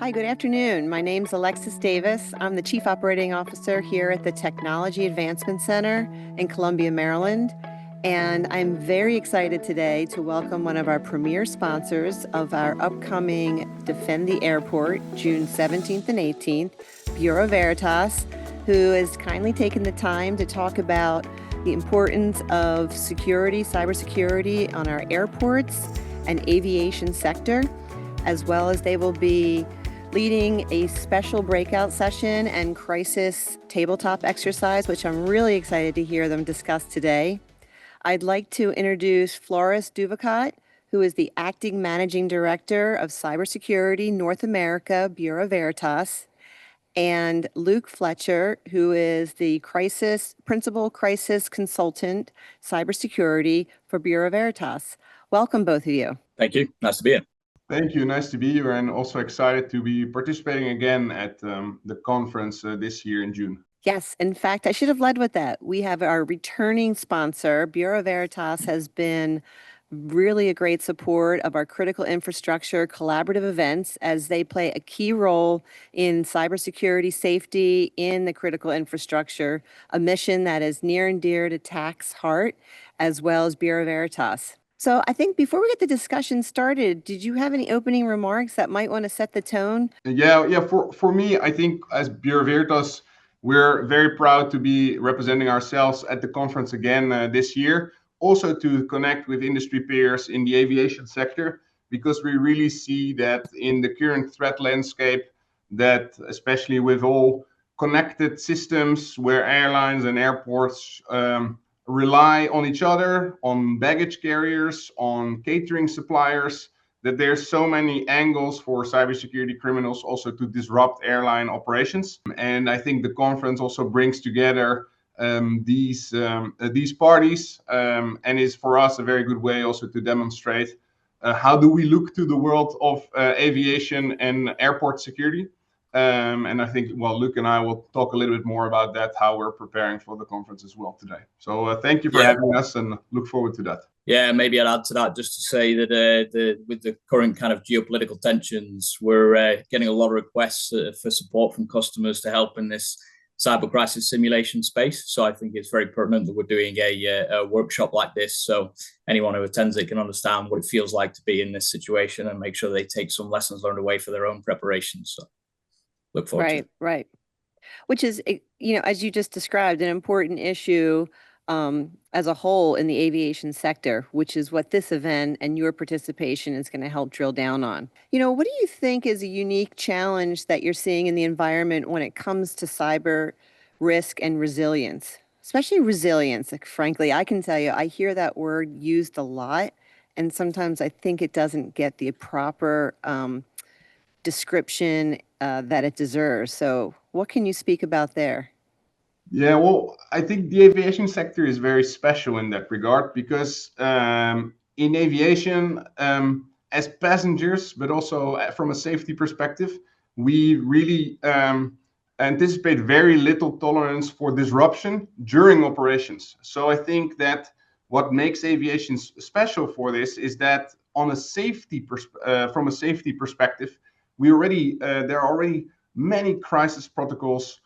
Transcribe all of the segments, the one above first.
Hi, good afternoon. My name's Alexis Davis. I'm the Chief Operating Officer here at the Technology Advancement Center in Columbia, Maryland. And I'm very excited today to welcome one of our premier sponsors of our upcoming Defend the Airport, June 17th and 18th, Bureau Veritas, who has kindly taken the time to talk about the importance of security, cybersecurity on our airports and aviation sector, as well as they will be leading a special breakout session and crisis tabletop exercise, which I'm really excited to hear them discuss today. I'd like to introduce Floris Duvacot, who is the Acting Managing Director of Cybersecurity North America, Bureau Veritas, and Luke Fletcher, who is the Principal Crisis Consultant, Cybersecurity for Bureau Veritas. Welcome, both of you. Thank you. Nice to be here. Thank you. Nice to be here, and also excited to be participating again at the conference this year in June. Yes, in fact, I should have led with that. We have our returning sponsor. Bureau Veritas has been really a great support of our critical infrastructure collaborative events as they play a key role in cybersecurity safety in the critical infrastructure, a mission that is near and dear to TAC's heart, as well as Bureau Veritas. So I think before we get the discussion started, did you have any opening remarks that might want to set the tone? Yeah. For me, I think as Bureau Veritas, we're very proud to be representing ourselves at the conference again this year. Also to connect with industry peers in the aviation sector, because we really see that in the current threat landscape, that especially with all connected systems where airlines and airports rely on each other, on baggage carriers, on catering suppliers, that there's so many angles for cybersecurity criminals also to disrupt airline operations. And I think the conference also brings together these parties, and is for us a very good way also to demonstrate how do we look to the world of aviation and airport security. And I think, Luke and I will talk a little bit more about that, how we're preparing for the conference as well today. So thank you for having us, and look forward to that. Yeah, maybe I'd add to that just to say that with the current kind of geopolitical tensions, we're getting a lot of requests for support from customers to help in this cyber crisis simulation space. So I think it's very pertinent that we're doing a workshop like this, so anyone who attends it can understand what it feels like to be in this situation and make sure they take some lessons learned away for their own preparations. So look forward to it. Right. Which is, as you just described, an important issue as a whole in the aviation sector, which is what this event and your participation is going to help drill down on. What do you think is a unique challenge that you're seeing in the environment when it comes to cyber risk and resilience, especially resilience? Like, frankly, I can tell you, I hear that word used a lot, and sometimes I think it doesn't get the proper description that it deserves. So what can you speak about there? Yeah, well, I think the aviation sector is very special in that regard, because in aviation, as passengers, but also from a safety perspective, we really anticipate very little tolerance for disruption during operations. So I think that what makes aviation special for this is that on a from a safety perspective, there are already many crisis protocols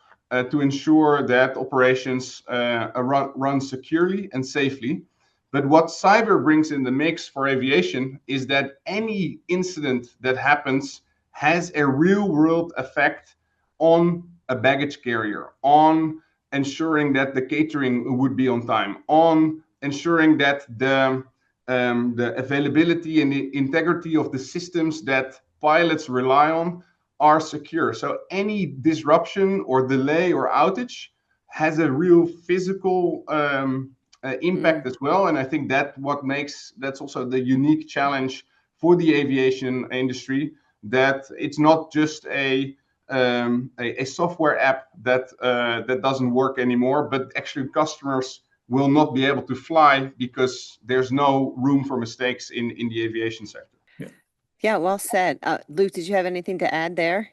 to ensure that operations run securely and safely. But what cyber brings in the mix for aviation is that any incident that happens has a real world effect on a baggage carrier, on ensuring that the catering would be on time, on ensuring that the availability and the integrity of the systems that pilots rely on are secure. So any disruption or delay or outage has a real physical impact as well. And I think that's also the unique challenge for the aviation industry, that it's not just a software app that doesn't work anymore, but actually customers will not be able to fly because there's no room for mistakes in the aviation sector. Yeah, well said. Luke, did you have anything to add there?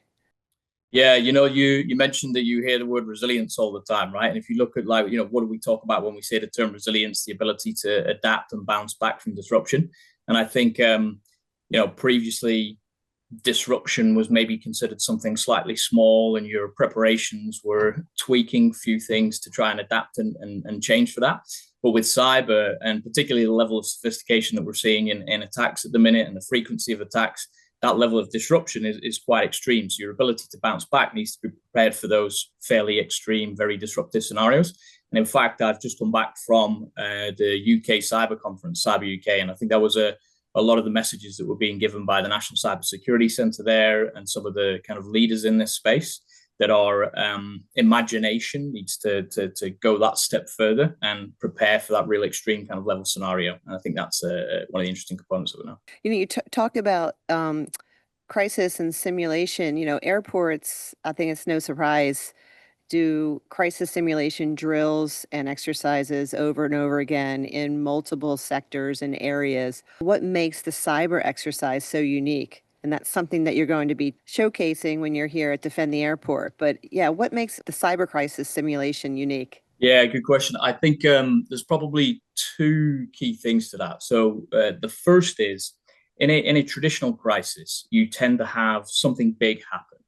Yeah, you mentioned that you hear the word resilience all the time, right? And if you look at what do we talk about when we say the term resilience, the ability to adapt and bounce back from disruption. And I think, previously disruption was maybe considered something slightly small, and your preparations were tweaking a few things to try and adapt and change for that. But with cyber, and particularly the level of sophistication that we're seeing in attacks at the minute and the frequency of attacks, that level of disruption is quite extreme. So your ability to bounce back needs to be prepared for those fairly extreme, very disruptive scenarios. And in fact, I've just come back from the UK cyber conference, Cyber UK, and I think that was a lot of the messages that were being given by the National Cybersecurity Centre there and some of the kind of leaders in this space, that our imagination needs to go that step further and prepare for that real extreme kind of level scenario. And I think that's one of the interesting components of it now. You talk about crisis and simulation. Airports, I think it's no surprise, do crisis simulation drills and exercises over and over again in multiple sectors and areas. What makes the cyber exercise so unique? And that's something that you're going to be showcasing when you're here at Defend the Airport. But yeah, what makes the cyber crisis simulation unique? Yeah, good question. I think there's probably two key things to that. So the first is, in a traditional crisis, you tend to have something big happen.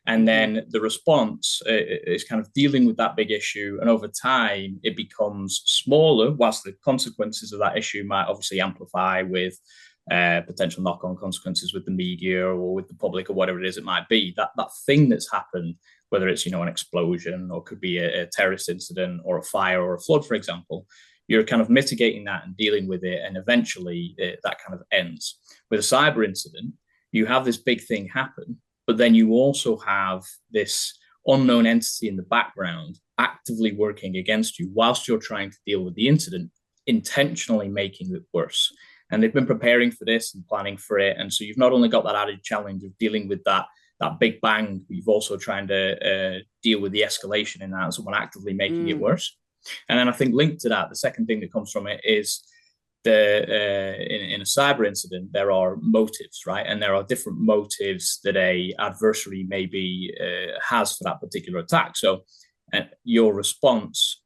And then the response is kind of dealing with that big issue. And over time, it becomes smaller, whilst the consequences of that issue might obviously amplify with potential knock-on consequences with the media or with the public or whatever it is it might be. That thing that's happened, whether it's an explosion or could be a terrorist incident or a fire or a flood, for example, you're kind of mitigating that and dealing with it. And eventually that kind of ends. With a cyber incident, you have this big thing happen, but then you also have this unknown entity in the background actively working against you whilst you're trying to deal with the incident, intentionally making it worse. And they've been preparing for this and planning for it. And so you've not only got that added challenge of dealing with that big bang, but you've also trying to deal with the escalation in that and someone actively making it worse. And then I think linked to that, the second thing that comes from it is in a cyber incident, there are motives, right? And there are different motives that a adversary maybe has for that particular attack. So your response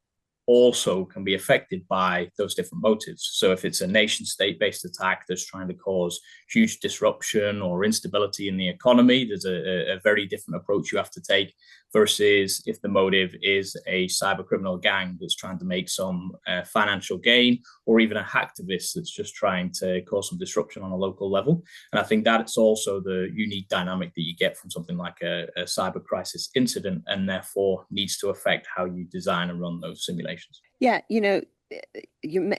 also can be affected by those different motives. So if it's a nation state based attack that's trying to cause huge disruption or instability in the economy, there's a very different approach you have to take versus if the motive is a cyber criminal gang that's trying to make some financial gain, or even a hacktivist that's just trying to cause some disruption on a local level. And I think that's also the unique dynamic that you get from something like a cyber crisis incident, and therefore needs to affect how you design and run those simulations. Yeah, you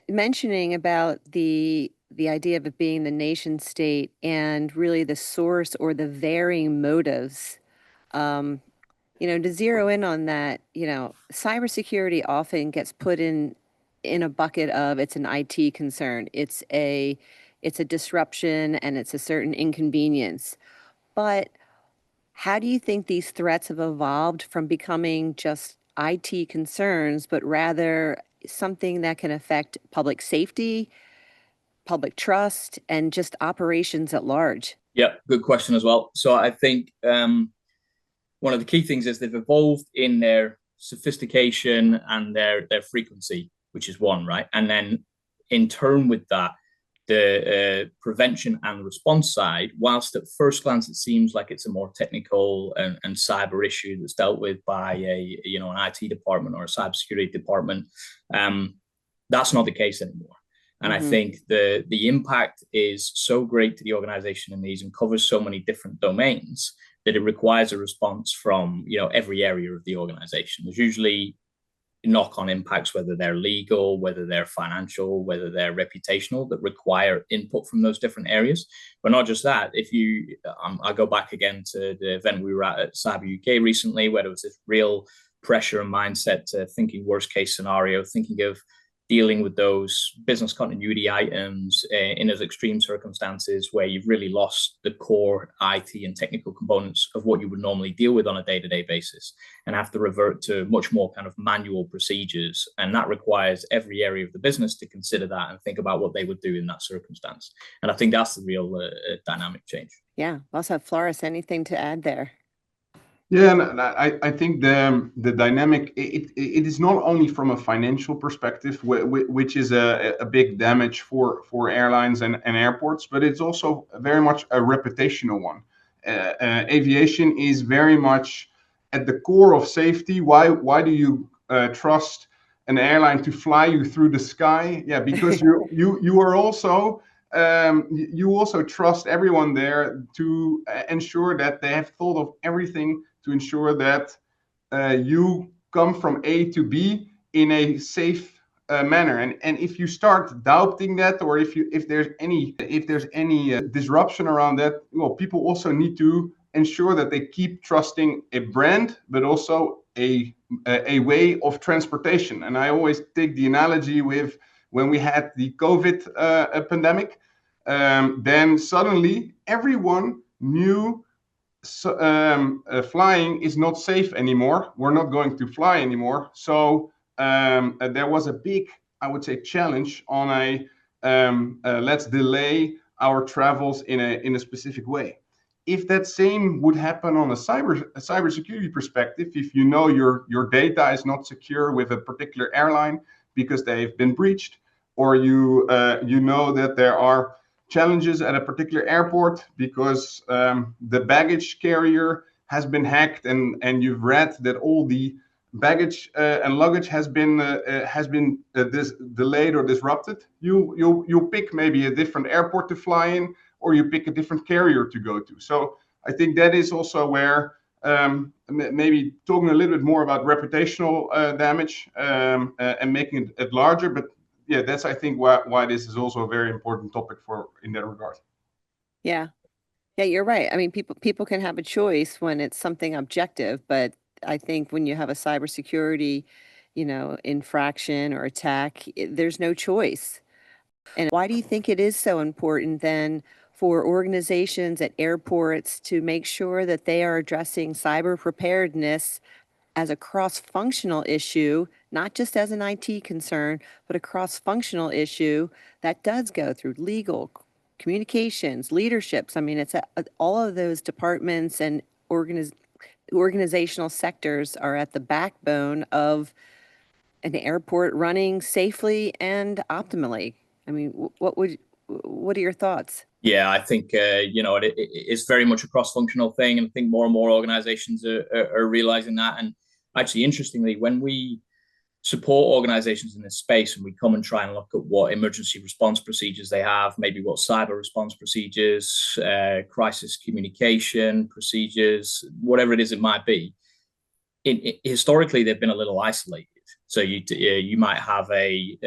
mentioning about the idea of it being the nation state and really the source or the varying motives. To zero in on that, cybersecurity often gets put in a bucket of it's an IT concern. It's a disruption and it's a certain inconvenience. But how do you think these threats have evolved from becoming just IT concerns, but rather something that can affect public safety, public trust, and just operations at large? Yeah, good question as well. So I think one of the key things is they've evolved in their sophistication and their frequency, which is one, right? And then in turn with that, the prevention and response side, whilst at first glance it seems like it's a more technical and cyber issue that's dealt with by an IT department or a cybersecurity department, that's not the case anymore. And I think the impact is so great to the organization in these and covers so many different domains that it requires a response from every area of the organization. There's usually knock-on impacts, whether they're legal, whether they're financial, whether they're reputational, that require input from those different areas. But not just that. If I go back again to the event we were at Cyber UK recently, where there was this real pressure and mindset to thinking worst case scenario, thinking of dealing with those business continuity items in those extreme circumstances where you've really lost the core IT and technical components of what you would normally deal with on a day-to-day basis and have to revert to much more kind of manual procedures. And that requires every area of the business to consider that and think about what they would do in that circumstance. And I think that's the real dynamic change. Yeah. Also, Floris, anything to add there? Yeah, and I think the dynamic, it is not only from a financial perspective, which is a big damage for airlines and airports, but it's also very much a reputational one. aviation is very much at the core of safety. Why do you trust an airline to fly you through the sky? Yeah, because you are also you also trust everyone there to ensure that they have thought of everything to ensure that you come from A to B in a safe manner. And if you start doubting that, or if there's any disruption around that, well, people also need to ensure that they keep trusting a brand, but also a way of transportation. And I always take the analogy with when we had the COVID pandemic, then suddenly everyone knew flying is not safe anymore. We're not going to fly anymore. So there was a big, I would say, challenge on let's delay our travels in a specific way. If that same would happen on a cybersecurity perspective, if you know your data is not secure with a particular airline because they've been breached, or you know that there are challenges at a particular airport because the baggage carrier has been hacked, and you've read that all the baggage and luggage has been delayed or disrupted. You pick maybe a different airport to fly in, or you pick a different carrier to go to. So I think that is also where maybe talking a little bit more about reputational damage and making it larger, but yeah, that's I think why this is also a very important topic for in that regard. Yeah. Yeah, you're right. I mean, people can have a choice when it's something objective, but I think when you have a cybersecurity, infraction or attack, there's no choice. And why do you think it is so important then for organizations at airports to make sure that they are addressing cyber preparedness as a cross-functional issue, not just as an IT concern, but a cross-functional issue that does go through legal, communications, leaderships? I mean, it's all of those departments and organizational sectors are at the backbone of an airport running safely and optimally. I mean, what are your thoughts? Yeah, I think it's very much a cross-functional thing, and I think more and more organizations are realizing that. And actually, interestingly, when we support organizations in this space and we come and try and look at what emergency response procedures they have, maybe what cyber response procedures, crisis communication procedures, whatever it is it might be, historically they've been a little isolated. So you might have a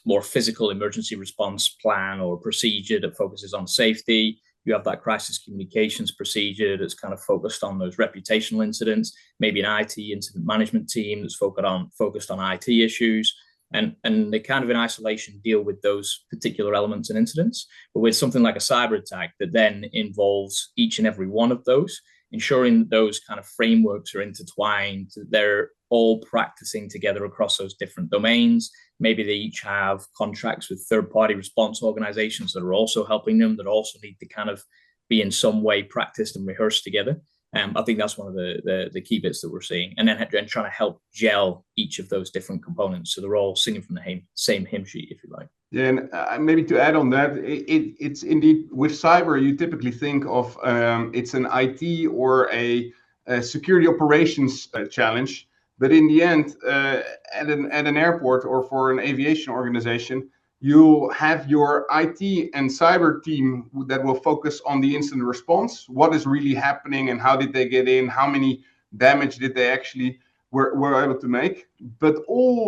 more physical emergency response plan or procedure that focuses on safety. You have that crisis communications procedure that's kind of focused on those reputational incidents, maybe an IT incident management team that's focused on IT issues. And they kind of in isolation deal with those particular elements and incidents. But with something like a cyber attack that then involves each and every one of those, ensuring that those kind of frameworks are intertwined, they're all practicing together across those different domains. Maybe they each have contracts with third-party response organizations that are also helping them, that also need to kind of be in some way practiced and rehearsed together. I think that's one of the key bits that we're seeing. And then trying to help gel each of those different components so they're all singing from the same hymn sheet, if you like. Yeah, and maybe to add on that, it's indeed with cyber, you typically think of it's an IT or a security operations challenge. But in the end, at an airport or for an aviation organization, you have your IT and cyber team that will focus on the incident response. What is really happening and how did they get in? How many damage did they actually were able to make? But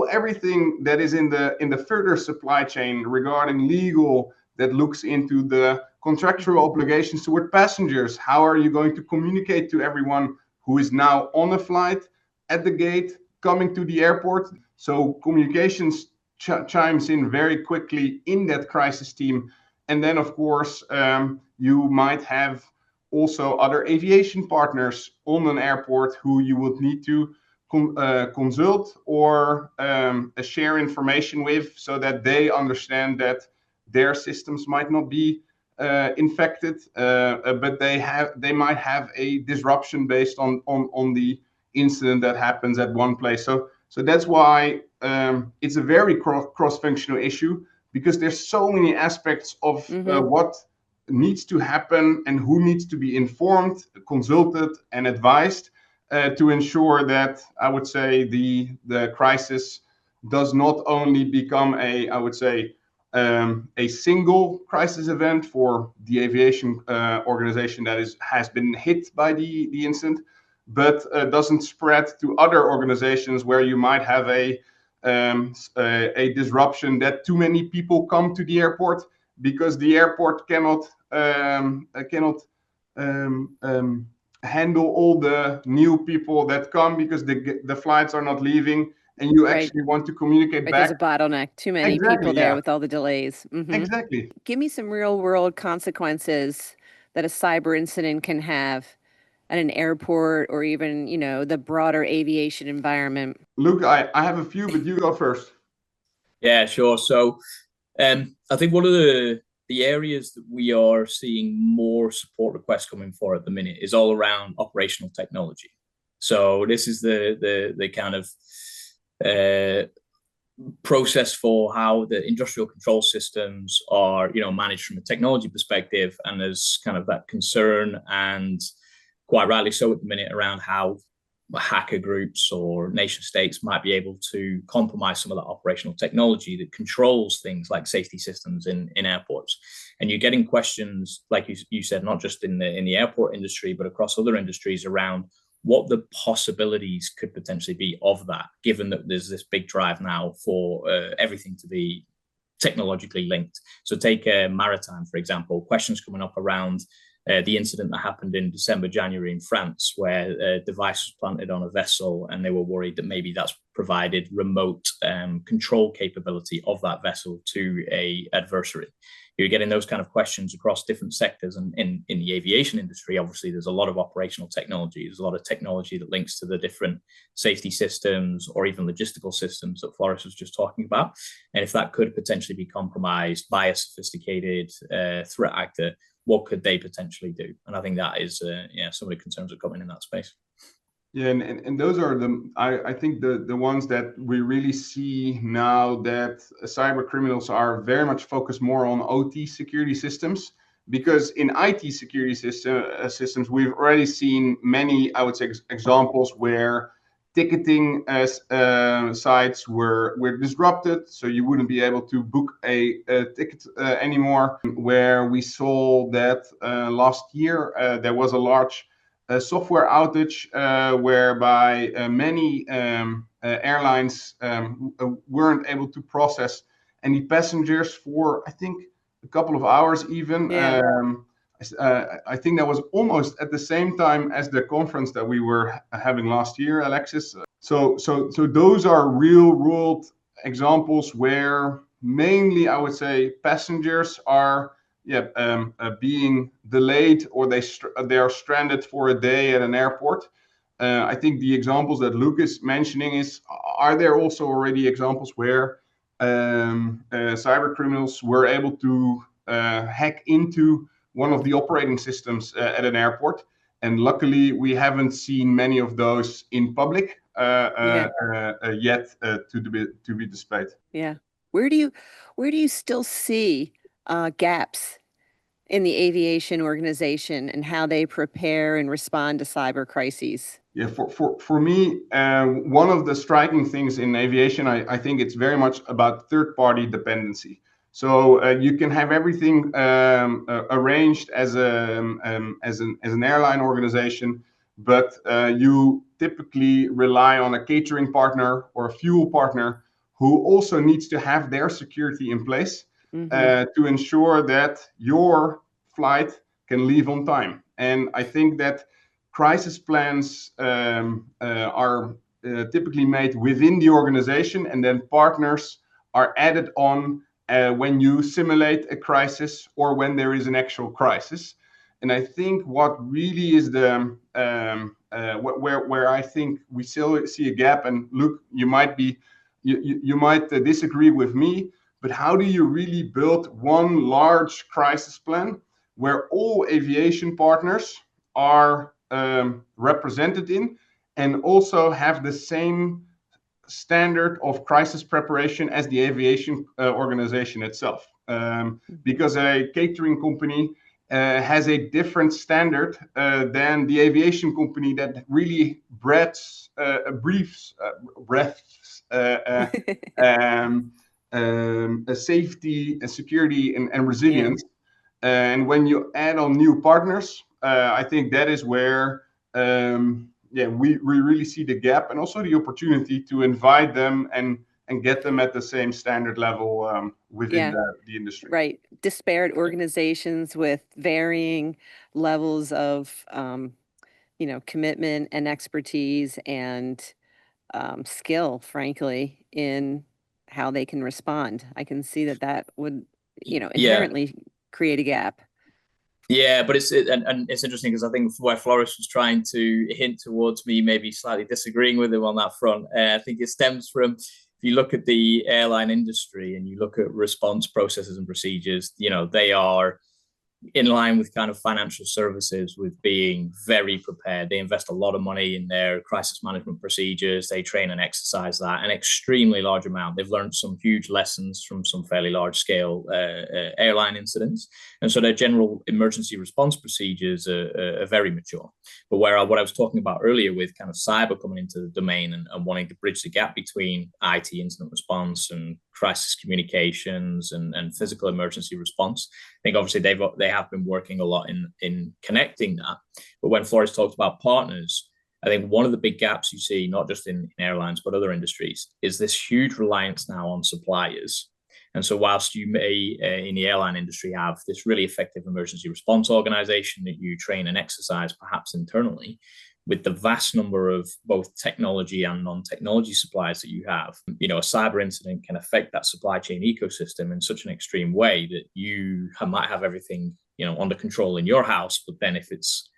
everything that is in the further supply chain regarding legal, that looks into the contractual obligations toward passengers. How are you going to communicate to everyone who is now on a flight, at the gate, coming to the airport? So communications chimes in very quickly in that crisis team. And then, of course, you might have also other aviation partners on an airport who you would need to consult or share information with, so that they understand that their systems might not be infected, but they might have a disruption based on the incident that happens at one place. So that's why it's a very cross-functional issue, because there's so many aspects of what needs to happen and who needs to be informed, consulted, and advised to ensure that, I would say, the crisis does not only become I would say, a single crisis event for the aviation organization that has been hit by the incident, but doesn't spread to other organizations where you might have a disruption that too many people come to the airport because the airport cannot handle all the new people that come because the flights are not leaving, and you actually want to communicate back. There's a bottleneck, too many people there with all the delays. Exactly. Give me some real world consequences that a cyber incident can have at an airport or even, the broader aviation environment. Luke, I have a few, but you go first. Yeah, sure. So I think one of the areas that we are seeing more support requests coming for at the minute is all around operational technology. So this is the kind of process for how the industrial control systems are, managed from a technology perspective, and there's kind of that concern, and quite rightly so at the minute, around how hacker groups or nation states might be able to compromise some of that operational technology that controls things like safety systems in airports. And you're getting questions, like you said, not just in the airport industry, but across other industries, around what the possibilities could potentially be of that, given that there's this big drive now for everything to be technologically linked. So take maritime, for example, questions coming up around the incident that happened in December, January in France, where a device was planted on a vessel, and they were worried that maybe that's provided remote control capability of that vessel to a adversary. You're getting those kind of questions across different sectors. And in the aviation industry, obviously, there's a lot of operational technology. There's a lot of technology that links to the different safety systems or even logistical systems that Floris was just talking about. And if that could potentially be compromised by a sophisticated threat actor, what could they potentially do? And I think that is some of the concerns that are coming in that space. Yeah, and those are I think the ones that we really see now, that cyber criminals are very much focused more on OT security systems, because in IT security systems we've already seen many, I would say, examples where ticketing sites were disrupted, so you wouldn't be able to book a ticket anymore. Where we saw that last year there was a large software outage whereby many airlines weren't able to process any passengers for, I think, a couple of hours even. Yeah. I think that was almost at the same time as the conference that we were having last year, Alexis. So those are real world examples where mainly, I would say, passengers are being delayed, or they are stranded for a day at an airport. I think the examples that Luke is mentioning are there also already examples where cyber criminals were able to hack into one of the operating systems at an airport, and luckily we haven't seen many of those in public yet to be displayed. Yeah. Where do you still see gaps in the aviation organization and how they prepare and respond to cyber crises? Yeah, for me, one of the striking things in aviation, I think it's very much about third-party dependency. So you can have everything arranged as an airline organization, but you typically rely on a catering partner or a fuel partner who also needs to have their security in place to ensure that your flight can leave on time. And I think that crisis plans are typically made within the organization, and then partners are added on when you simulate a crisis or when there is an actual crisis. And I think what really is where I think we still see a gap, and Luke, you might disagree with me, but how do you really build one large crisis plan where all aviation partners are represented in, and also have the same standard of crisis preparation as the aviation organization itself? Because a catering company has a different standard than the aviation company that really breaths a safety, a security, and resilience. And when you add on new partners, I think that is where we really see the gap and also the opportunity to invite them and get them at the same standard level within the industry. Right. Disparate organizations with varying levels of, commitment and expertise and skill, frankly, in how they can respond. I can see that would, inherently create a gap. Yeah, but it's interesting because I think where Floris was trying to hint towards me maybe slightly disagreeing with him on that front, I think it stems from, if you look at the airline industry and you look at response processes and procedures, they are in line with kind of financial services, with being very prepared. They invest a lot of money in their crisis management procedures. They train and exercise that an extremely large amount. They've learned some huge lessons from some fairly large scale airline incidents. And so their general emergency response procedures are very mature. But what I was talking about earlier with kind of cyber coming into the domain and wanting to bridge the gap between IT incident response and crisis communications and physical emergency response, I think obviously they have been working a lot in connecting that. But when Floris talked about partners, I think one of the big gaps you see, not just in airlines, but other industries, is this huge reliance now on suppliers. And so whilst you may, in the airline industry, have this really effective emergency response organization that you train and exercise perhaps internally, with the vast number of both technology and non-technology suppliers that you have, a cyber incident can affect that supply chain ecosystem in such an extreme way that you might have everything, under control in your house, but then if it's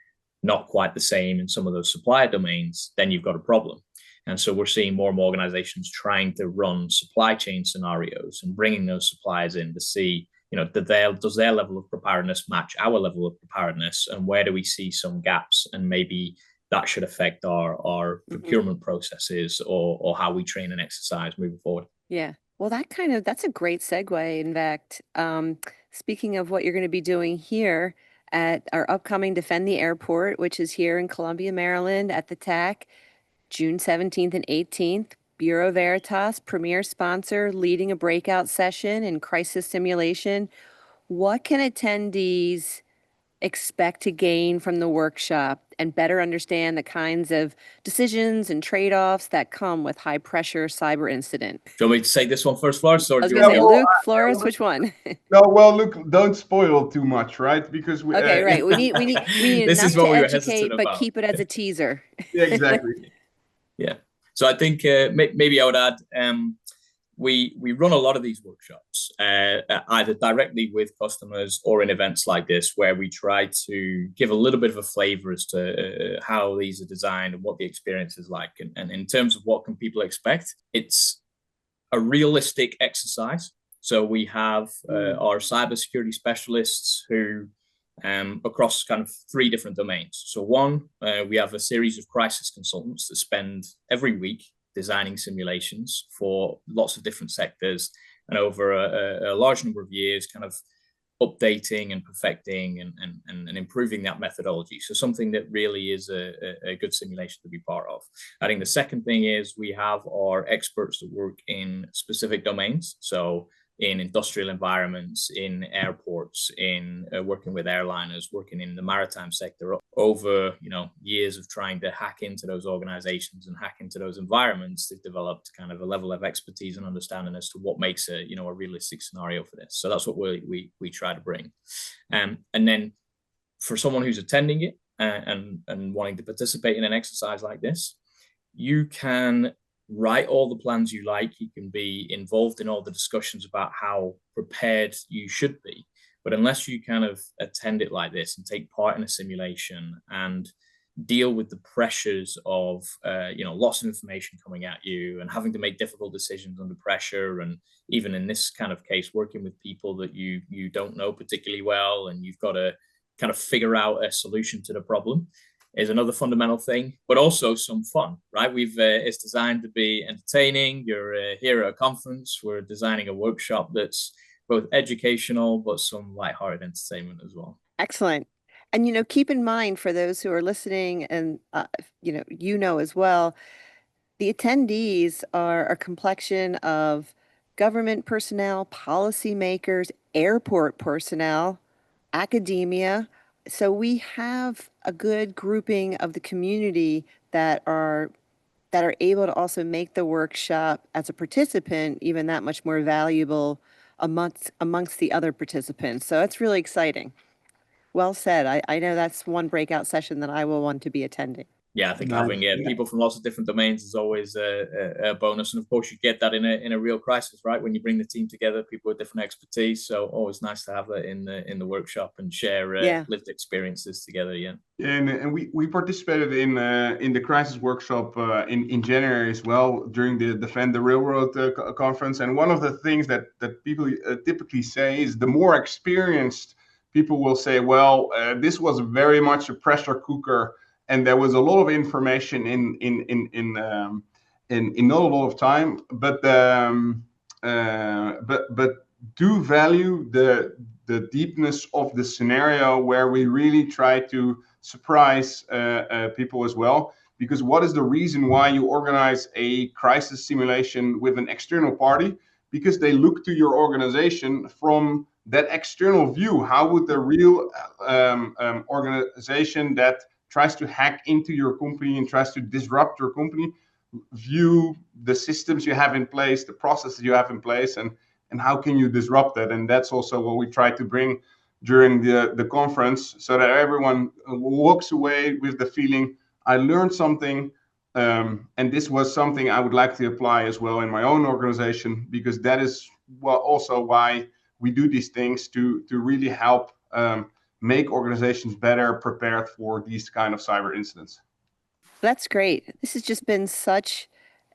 not quite the same in some of those supplier domains, then you've got a problem. And so we're seeing more and more organizations trying to run supply chain scenarios and bringing those suppliers in to see, does their level of preparedness match our level of preparedness, and where do we see some gaps, and maybe that should affect our procurement processes or how we train and exercise moving forward. Yeah. Well, that's a great segue. In fact, speaking of what you're going to be doing here at our upcoming Defend the Airport, which is here in Columbia, Maryland at the TAC, June 17th and 18th, Bureau Veritas, premier sponsor, leading a breakout session in crisis simulation. What can attendees expect to gain from the workshop and better understand the kinds of decisions and trade-offs that come with high-pressure cyber incident? Do you want me to say this one first, Floris? I was going to say, Luke, Floris, which one? No, well, Luke, don't spoil too much, right? Because we right. We need this enough is what to we were educate, but about. keep it as a teaser. Yeah, exactly. Yeah. So I think maybe I would add, we run a lot of these workshops, either directly with customers or in events like this, where we try to give a little bit of a flavor as to how these are designed and what the experience is like. And in terms of what can people expect, it's a realistic exercise. So we have our cybersecurity specialists who across kind of 3 different domains. So one, we have a series of crisis consultants that spend every week designing simulations for lots of different sectors, and over a large number of years kind of updating and perfecting and improving that methodology. So something that really is a good simulation to be part of. I think the second thing is we have our experts that work in specific domains. So in industrial environments, in airports, in working with airliners, working in the maritime sector, over years of trying to hack into those organizations and hack into those environments, they've developed kind of a level of expertise and understanding as to what makes a realistic scenario for this. So that's what we try to bring. And then for someone who's attending it and wanting to participate in an exercise like this, you can write all the plans you like. You can be involved in all the discussions about how prepared you should be. But unless you kind of attend it like this and take part in a simulation and deal with the pressures of, lots of information coming at you and having to make difficult decisions under pressure, and even in this kind of case, working with people that you don't know particularly well, and you've got to kind of figure out a solution to the problem, is another fundamental thing, but also some fun, right? It's designed to be entertaining. You're here at a conference. We're designing a workshop that's both educational, but some lighthearted entertainment as well. Excellent. And, keep in mind for those who are listening and, as well, the attendees are a complexion of government personnel, policymakers, airport personnel, academia. So we have a good grouping of the community that are able to also make the workshop as a participant even that much more valuable amongst the other participants. So it's really exciting. Well said. I know that's one breakout session that I will want to be attending. Yeah, I think Nice. having people from lots of different domains is always a bonus, and of course you get that in a real crisis, right? When you bring the team together, people with different expertise. So always nice to have that in the workshop and share lived experiences together. Yeah. And we participated in the crisis workshop in January as well during the Defend the Railroad conference. And one of the things that people typically say is the more experienced people will say, well, this was very much a pressure cooker. And there was a lot of information in not a lot of time, but do value the deepness of the scenario where we really try to surprise people as well. Because what is the reason why you organize a crisis simulation with an external party? Because they look to your organization from that external view. How would the real organization that tries to hack into your company and tries to disrupt your company view the systems you have in place, the processes you have in place, and how can you disrupt that? And that's also what we try to bring during the conference, so that everyone walks away with the feeling, I learned something, and this was something I would like to apply as well in my own organization, because that is also why we do these things, to really help make organizations better prepared for these kind of cyber incidents. That's great. This has just been such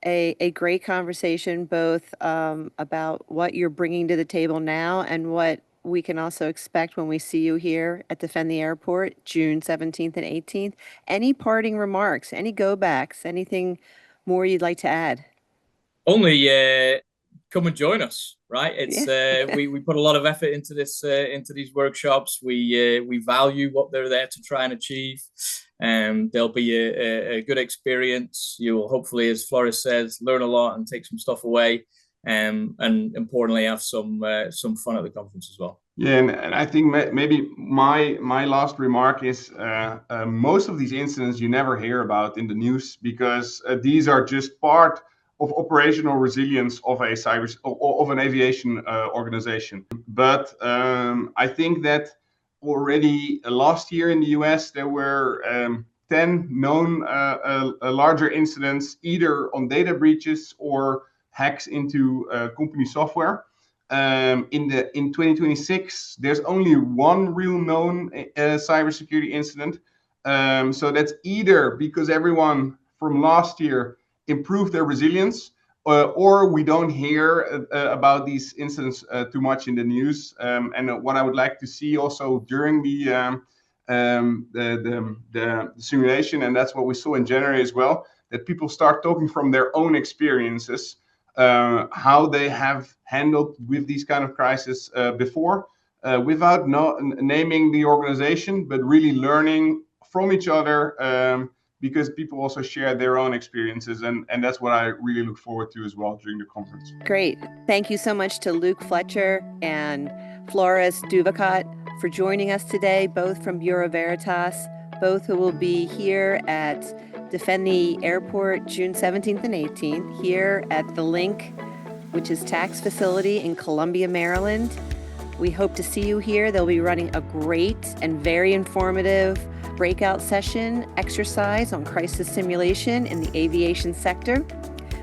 a great conversation, both about what you're bringing to the table now and what we can also expect when we see you here at Defend the Airport, June 17th and 18th. Any parting remarks, any go backs, anything more you'd like to add? Only come and join us, right? It's we put a lot of effort into these workshops. We value what they're there to try and achieve. There'll be a good experience. You will hopefully, as Flores says, learn a lot and take some stuff away, and importantly have some fun at the conference as well. Yeah, and I think maybe my last remark is most of these incidents you never hear about in the news, because these are just part of operational resilience of an aviation organization. But I think that already last year in the US there were 10 known larger incidents, either on data breaches or hacks into company software. In 2026, there's only one real known cybersecurity incident. So that's either because everyone from last year improved their resilience, or we don't hear about these incidents too much in the news. And what I would like to see also during the simulation, and that's what we saw in January as well, that people start talking from their own experiences, how they have handled with these kind of crises before, without naming the organization, but really learning from each other, because people also share their own experiences, and that's what I really look forward to as well during the conference. Great. Thank you so much to Luke Fletcher and Flores Duvacot for joining us today, both from Bureau Veritas, both who will be here at Defend the Airport June 17th and 18th, here at the Link, which is tax facility in Columbia, Maryland. We hope to see you here. They'll be running a great and very informative breakout session exercise on crisis simulation in the aviation sector.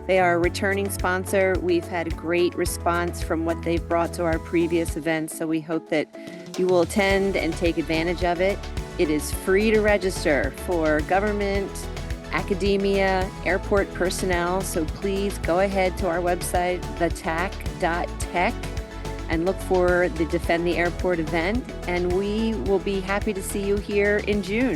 They are a returning sponsor. We've had a great response from what they've brought to our previous events, so we hope that you will attend and take advantage of it. It is free to register for government, academia, airport personnel, so please go ahead to our website, thetac.tech, and look for the Defend the Airport event, and we will be happy to see you here in June.